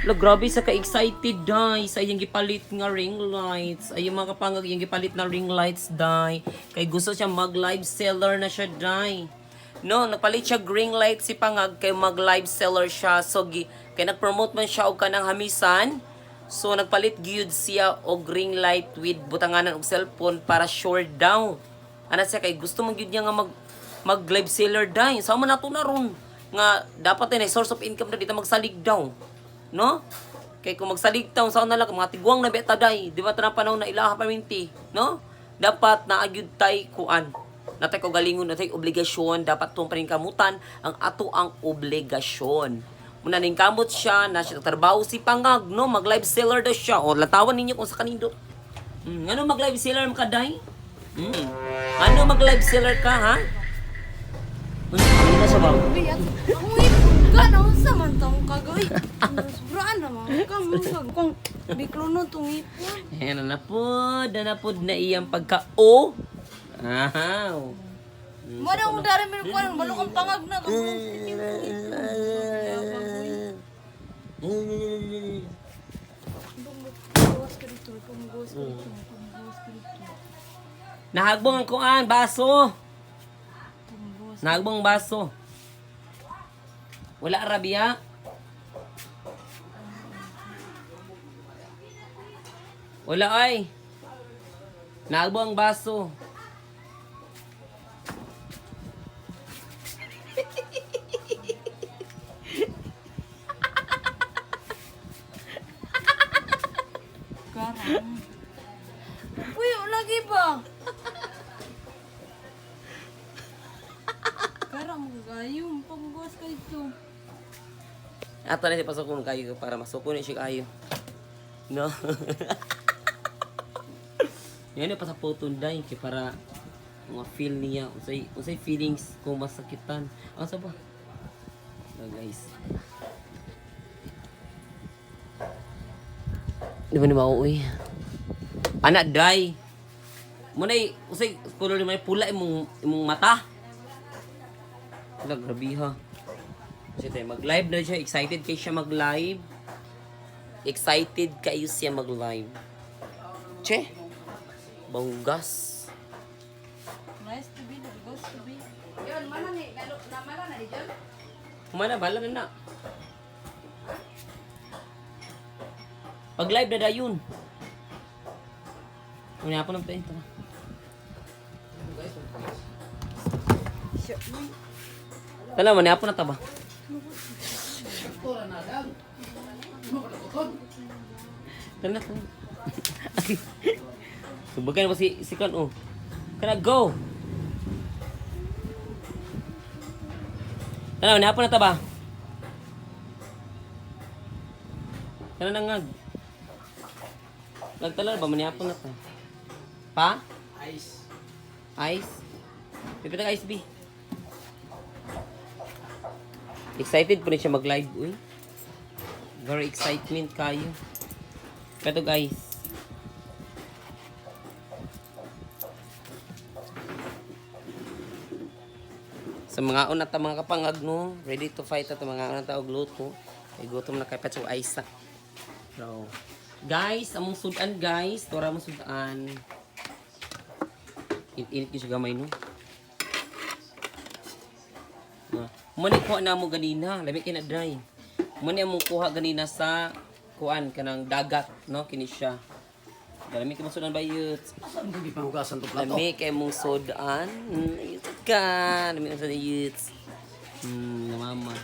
Lo, grabe sa ka-excited, day. Sa iyang gipalit nga ring lights. Ay, yung mga kapangag, yung gipalit na ring lights, day. Kay gusto siya mag-live seller na siya, day. No, nagpalit siya ring light si Pangag, kay mag-live seller siya. So, kay nag-promote man siya og kanang hamisan. So, nagpalit gyud siya og ring light with butanganan og cellphone para sure daw. Ana siya, kay gusto man gyud niya nga mag-live seller, day. Sama na to na ron. Nga, dapat na source of income na dito magsalig daw. No? Kay kung magsalig taon sa na lang mga tiguang na beta day, di ba tanang panahon na ilaha paminti, no? Dapat na agyud tay kuan. Natay ko galingon natay obligasyon, dapat tong paningkamutan ang ato ang obligasyon. Muna ning kamot siya na siya trabaho si Pangag, no? Mag live seller daw siya. O latawan ninyo kung sa kanindot. Ano mag live seller ka day? Ano mag live seller ka, ha? Ano na sa bawo? Biyak, ako ipon ka na sa mantang kagay. Sobraan naman ka mo kung biklo no tong ipon. Ayan na napod na iyang pagka-o. Ahaw. Mo na ang dari mi ko ang balukang pangag na kung Pumugos ka dito, pumugos ka dito, pumugos ka dito. Nahagbong ang kuan, baso. Pumugos. Nahagbong baso. Wala Arabia. Wala ay. Nahagbong ang baso. Karang. Uy, lagi ba? Karang magayong pumugos ka dito. Ato na si pasukon kayo para masukon siya kayo. No? Yan yung pasapotong day kay para mga feel niya usay feelings ko masakitan. Ano sa ba? So guys. Di ba ni mauuy? Anak day. Muna usay color ni may pula imong mata. Wala grabe ha. Kasi tayo mag-live na siya. Excited kayo siya mag-live. Excited kayo siya mag-live. Che? Banggas. Nice to be, goes to be. Kumana, bala na. Pag-live na dayon. Ano nga po ng tayo. Tala, maniapo na taba. Tala. Subagan mo si Kan, oh. Kana, go! Tala, maniapo na taba. Kana nangag. Nagtala ba, maniapo na ta. Pa? Ice. Ice? Pipita ka ice, B. Excited po rin siya mag-live, uy. Very excitement kayo. Kato guys. Sa mga una ta mga kapangag, no? Ready to fight at mga una ta og luto. Ay gutom na kay Petso Isa. So, guys, among sudan guys. Tora mo sudan. Init ko siya gamay, no? Muni kuha na mo ganina, labi kay na dry. Muni mo kuha ganina sa kuan kanang dagat, no, kini siya. Lami kay mo sudan bayot. Saan hindi pahugasan to plato? Lami kay mong sudan. Ayut ka, lami na sa yut. Na mama.